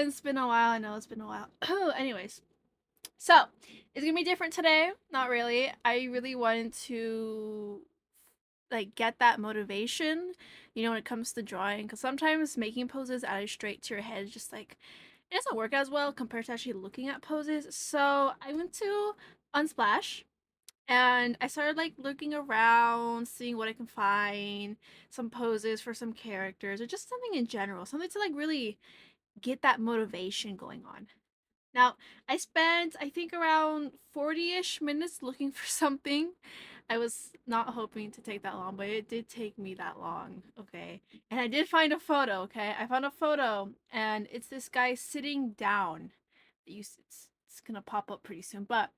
everyone. It's been a while. I know it's been a while. Anyways, so it's gonna be different today. Not really. I really wanted to like get that motivation, when it comes to drawing, because sometimes making poses out of straight to your head is just like it doesn't work as well compared to actually looking at poses. So I went to Unsplash and I started like looking around, seeing what I can find, some poses for some characters, or just something in general, something to like really get that motivation going on. Now, I spent, I think, around 40 ish minutes looking for something. I was not hoping to take that long, but it did take me that long, okay? And I did find a photo, okay? I found a photo, and it's this guy sitting down. It's gonna pop up pretty soon, but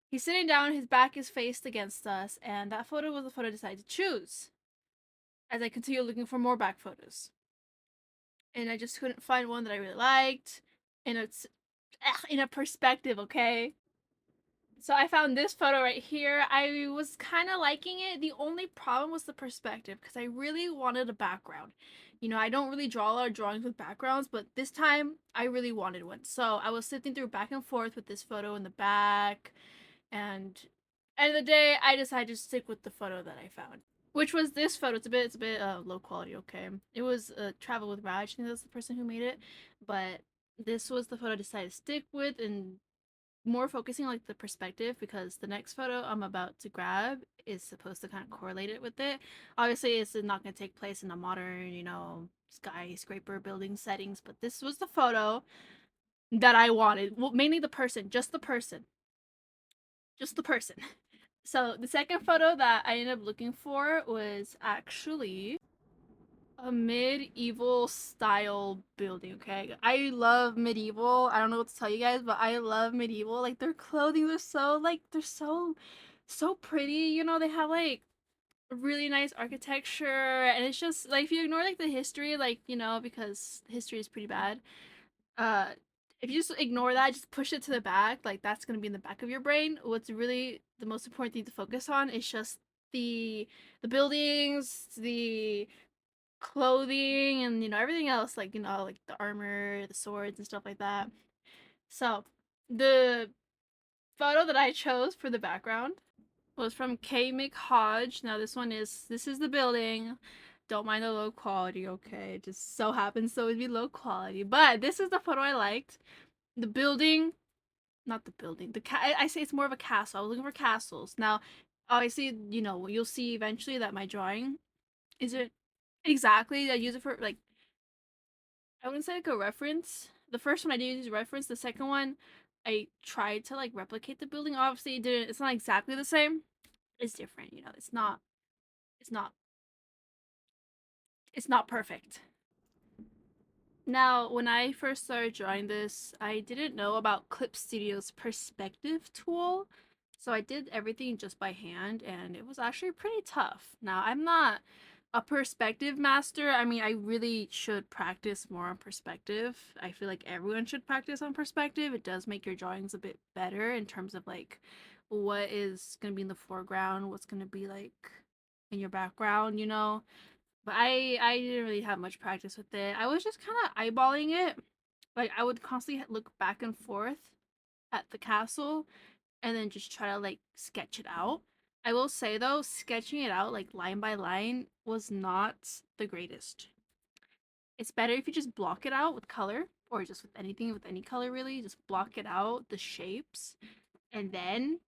he's sitting down, his back is faced against us, and that photo was the photo I decided to choose as I continue looking for more back photos. And I just couldn't find one that I really liked. And it's in a perspective, okay? So I found this photo right here. I was kind of liking it. The only problem was the perspective because I really wanted a background. I don't really draw a lot of drawings with backgrounds, but this time I really wanted one. So I was sifting through back and forth with this photo in the back, and end of the day, I decided to stick with the photo that I found, which was this photo. It's a bit low quality. Okay, it was Travel with Raj. I think that's the person who made it, but this was the photo I decided to stick with, and more focusing like the perspective, because the next photo I'm about to grab is supposed to kind of correlate it with it. Obviously, it's not going to take place in a modern, skyscraper building settings, but this was the photo that I wanted. Well, mainly the person, just the person, just the person. So the second photo that I ended up looking for was actually a medieval style building. Okay, I love medieval. I don't know what to tell you guys, but I love medieval. Like their clothing, they're so pretty. They have like really nice architecture, and it's just like if you ignore like the history, like because history is pretty bad. uh if you just ignore that, just push it to the back, like that's going to be in the back of your brain. What's really the most important thing to focus on is just the buildings, the clothing, and everything else, like like the armor, the swords and stuff like that. So the photo that I chose for the background was from K McHodge. Now this is the building. Don't mind the low quality, okay? It just so happens so it'd be low quality. But this is the photo I liked. The building, not the building. I say it's more of a castle. I was looking for castles. Now, obviously, you'll see eventually that my drawing isn't exactly. I use it for like, I wouldn't say like a reference. The first one I did use a reference. The second one, I tried to like replicate the building. Obviously, it didn't. It's not exactly the same. It's different. It's not. It's not. It's not perfect. Now, when I first started drawing this, I didn't know about Clip Studio's perspective tool. So I did everything just by hand, and it was actually pretty tough. Now, I'm not a perspective master. I mean, I really should practice more on perspective. I feel like everyone should practice on perspective. It does make your drawings a bit better in terms of like what is going to be in the foreground, what's going to be like in your background. But I didn't really have much practice with it. I was just kind of eyeballing it. Like I would constantly look back and forth at the castle and then just try to like sketch it out. I will say though, sketching it out like line by line was not the greatest. It's better if you just block it out with color, or just with anything, with any color really. Just block it out, the shapes, and then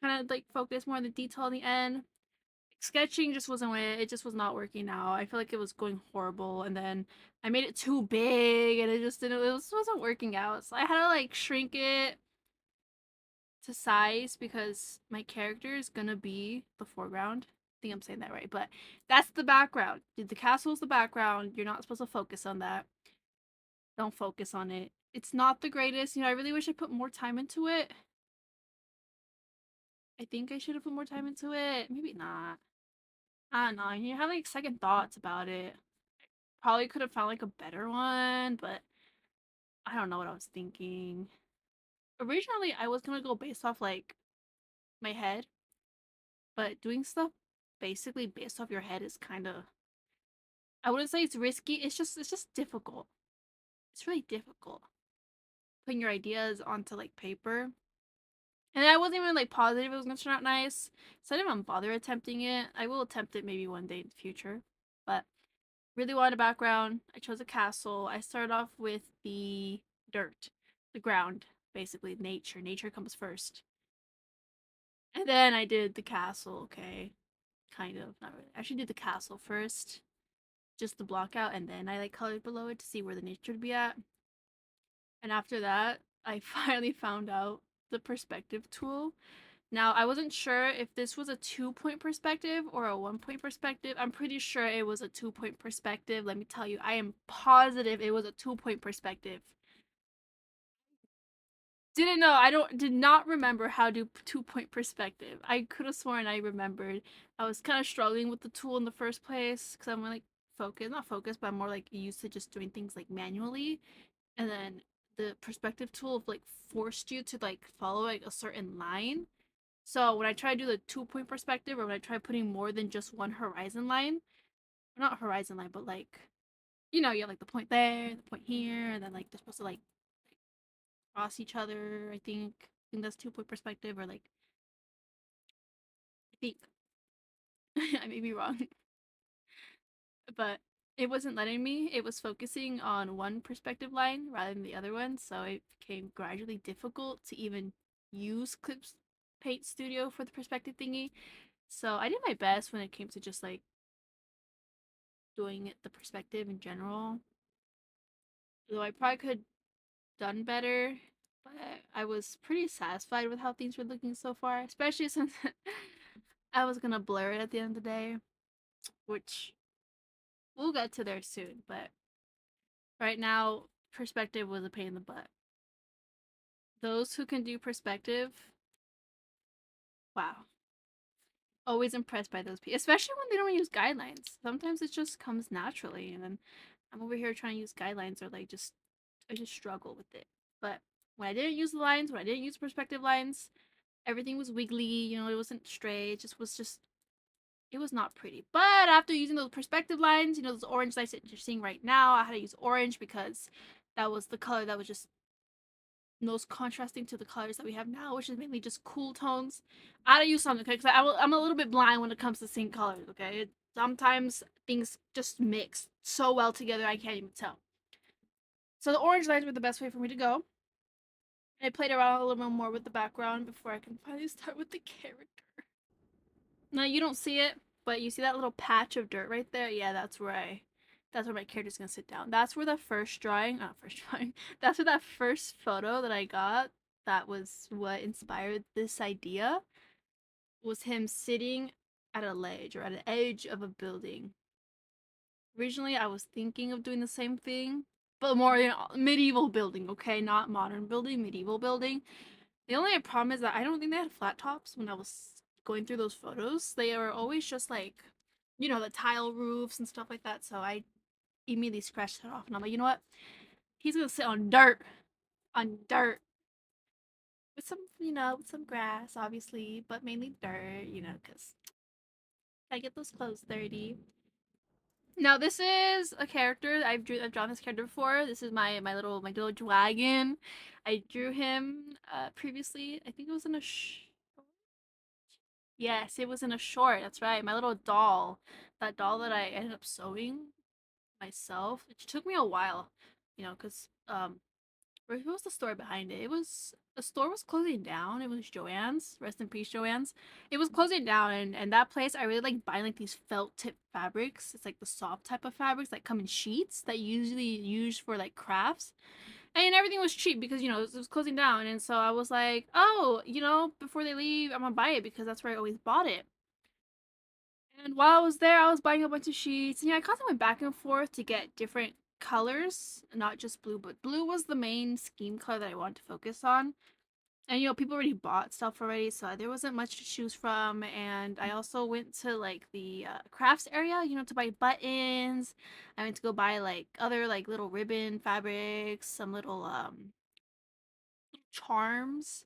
kind of like focus more on the detail in the end. Sketching just wasn't it just was not working out. I feel like it was going horrible, and then I made it too big and it wasn't working out. So I had to like shrink it to size because my character is gonna be the foreground. I think I'm saying that right, but that's the background. The castle's the background. You're not supposed to focus on that. Don't focus on it. It's not the greatest. I really wish I put more time into it. I think I should have put more time into it. Maybe not. I don't know. You have like second thoughts about it. Probably could have found like a better one, but I don't know what I was thinking. Originally, I was gonna go based off like my head, but doing stuff basically based off your head is kind of, I wouldn't say it's risky. It's just difficult. it's really difficult putting your ideas onto like paper. And I wasn't even like positive it was gonna turn out nice, so I didn't even bother attempting it. I will attempt it maybe one day in the future, but really wanted a background. I chose a castle. I started off with the dirt, the ground, basically nature. Nature comes first, and then I did the castle. Okay, kind of, not really. I actually did the castle first, just the block out, and then I like colored below it to see where the nature would be at. And after that, I finally found out the perspective tool. Now, I wasn't sure if this was a 2 point perspective or a 1 point perspective. I'm pretty sure it was a 2 point perspective. Let me tell you, I am positive it was a 2 point perspective. Didn't know. I did not remember how to do 2 point perspective. I could have sworn I remembered. I was kind of struggling with the tool in the first place because I'm like focused, not focused, but I'm more like used to just doing things like manually. And then the perspective tool like forced you to like follow like a certain line. So when I try to do the 2 point perspective, or when I try putting more than just one horizon line, not horizon line, but like, you have like the point there, the point here, and then like they're supposed to like cross each other. I think that's 2 point perspective, or like I think I may be wrong, but it wasn't letting me. It was focusing on one perspective line rather than the other one, so it became gradually difficult to even use Clips Paint Studio for the perspective thingy. So I did my best when it came to just like doing it the perspective in general. Though I probably could have done better, but I was pretty satisfied with how things were looking so far, especially since I was gonna blur it at the end of the day, which we'll get to there soon, but right now perspective was a pain in the butt. Those who can do perspective, wow. Always impressed by those people, especially when they don't use guidelines. Sometimes it just comes naturally, and then I'm over here trying to use guidelines, or like just I just struggle with it. But when I didn't use the lines, when I didn't use perspective lines, everything was wiggly. It wasn't straight. It just was just it was not pretty. But after using those perspective lines, those orange lights that you're seeing right now, I had to use orange because that was the color that was just most contrasting to the colors that we have now, which is mainly just cool tones. I had to use something, okay? Because I'm a little bit blind when it comes to seeing colors, okay? Sometimes things just mix so well together I can't even tell. So the orange lines were the best way for me to go. I played around a little bit more with the background before I can finally start with the character. Now you don't see it, but you see that little patch of dirt right there? Yeah, that's where my character's gonna sit down. That's where the first drawing, not first drawing, that's where that first photo that I got, that was what inspired this idea, was him sitting at a ledge or at an edge of a building. Originally, I was thinking of doing the same thing, but more, medieval building, okay? Not modern building, medieval building. The only problem is that I don't think they had flat tops when I was going through those photos. They were always just like, the tile roofs and stuff like that. So I immediately scratched that off. And I'm like, you know what? He's going to sit on dirt. With some grass, obviously, but mainly dirt, because I get those clothes dirty. Now this is a character I've drawn this character before. This is my little dragon. I drew him previously. I think it was in a yes, it was in a short. That's right. My little doll. That doll that I ended up sewing myself. It took me a while, because what was the story behind it? It was the store was closing down. It was Joann's. Rest in peace, Joann's. It was closing down, and that place I really like buying like these felt tip fabrics. It's like the soft type of fabrics that come in sheets that usually used for like crafts. And everything was cheap because it was closing down, and so I was like, oh, before they leave, I'm gonna buy it because that's where I always bought it. And while I was there, I was buying a bunch of sheets. And I constantly went back and forth to get different colors, not just blue, but blue was the main scheme color that I wanted to focus on. And people already bought stuff already, so there wasn't much to choose from. And I also went to like the crafts area, to buy buttons. I went to go buy like other like little ribbon fabrics, some little charms,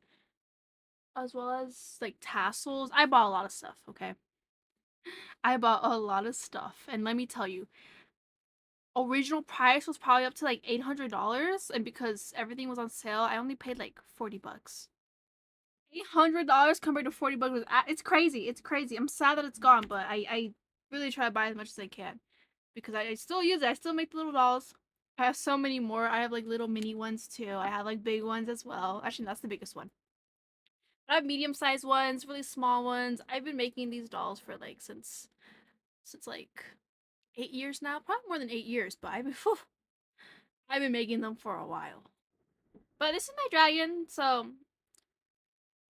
as well as like tassels. I bought a lot of stuff, okay? I bought a lot of stuff, and let me tell you, original price was probably up to like $800, and because everything was on sale, I only paid like $40. $800 compared to $40 it's crazy. It's crazy. I'm sad that it's gone, but I really try to buy as much as I can because I still use it. I still make the little dolls. I have so many more. I have like little mini ones too. I have like big ones as well. Actually, that's the biggest one. I have medium-sized ones, really small ones. I've been making these dolls for like since like 8 years now. Probably more than 8 years, but I've been making them for a while. But this is my dragon, so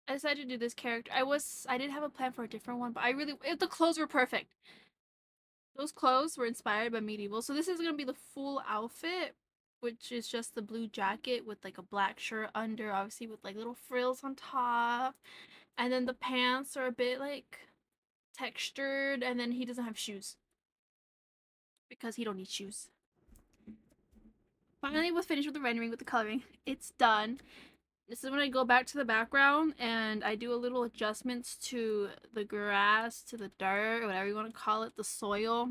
I decided to do this character. I did have a plan for a different one, but the clothes were perfect. Those clothes were inspired by medieval. So this is gonna be the full outfit, which is just the blue jacket with like a black shirt under, obviously with like little frills on top. And then the pants are a bit like textured, and then he doesn't have shoes. Because he don't need shoes. Finally was finished with the rendering with the coloring. It's done. This is when I go back to the background and I do a little adjustments to the grass, to the dirt, whatever you want to call it, the soil.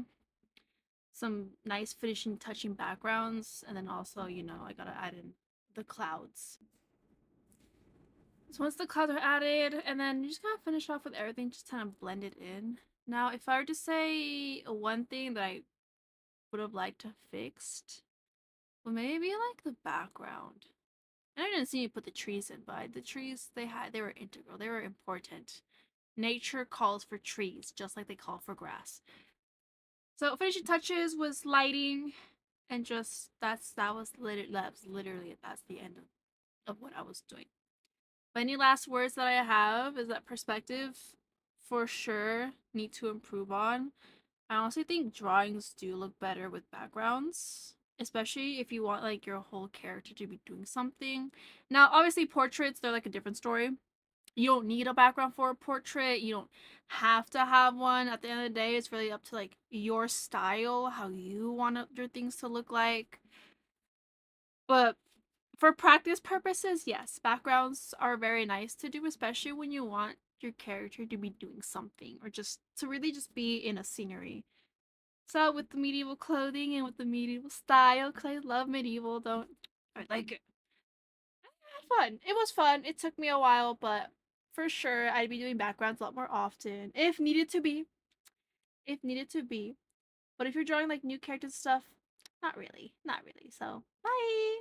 Some nice finishing touching backgrounds, and then also, I gotta add in the clouds. So once the clouds are added, and then you just gotta finish off with everything, just kind of blend it in. Now, if I were to say one thing that I would have liked to fixed, well, maybe like the background. I didn't see you put the trees in, but the trees they were integral. They were important. Nature calls for trees, just like they call for grass. So finishing touches was lighting, and just that was literally that's the end of what I was doing. But any last words that I have is that perspective, for sure, need to improve on. I honestly think drawings do look better with backgrounds, especially if you want like your whole character to be doing something. Now, obviously, portraits, they're like a different story. You don't need a background for a portrait. You don't have to have one. At the end of the day, it's really up to like your style, how you want your things to look like. But for practice purposes, yes, backgrounds are very nice to do, especially when you want your character to be doing something or just to really just be in a scenery. So with the medieval clothing and with the medieval style, because I love medieval, don't I like it. I had fun. It was fun. It took me a while, but for sure I'd be doing backgrounds a lot more often if needed to be. If needed to be. But if you're drawing like new characters and stuff, not really. Not really. So bye.